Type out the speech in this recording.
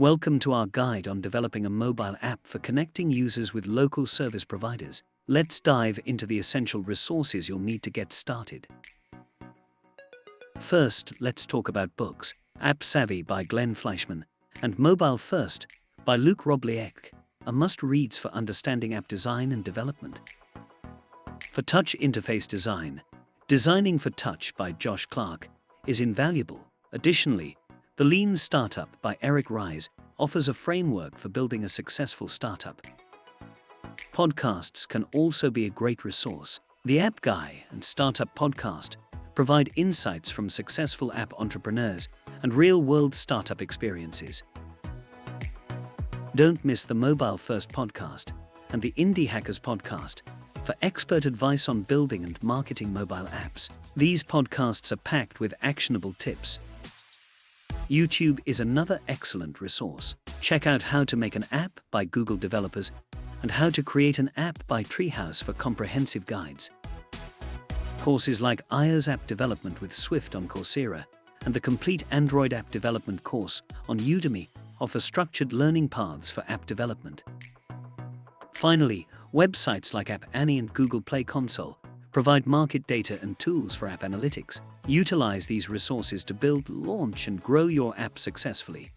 Welcome to our guide on developing a mobile app for connecting users with local service providers. Let's dive into the essential resources you'll need to get started. First, let's talk about books. App Savvy by Glenn Fleischman and Mobile First by Luc Robliek are must-reads for understanding app design and development. For touch interface design, Designing for Touch by Josh Clark is invaluable. Additionally, The Lean Startup by Eric Ries offers a framework for building a successful startup. Podcasts can also be a great resource. The App Guy and Startup Podcast provide insights from successful app entrepreneurs and real-world startup experiences. Don't miss the Mobile First Podcast and the Indie Hackers Podcast for expert advice on building and marketing mobile apps. These podcasts are packed with actionable tips. YouTube is another excellent resource. Check out How to Make an App by Google Developers and How to Create an App by Treehouse for comprehensive guides. Courses like iOS App Development with Swift on Coursera and the Complete Android App Development course on Udemy offer structured learning paths for app development. Finally, websites like App Annie and Google Play Console provide market data and tools for app analytics. Utilize these resources to build, launch, and grow your app successfully.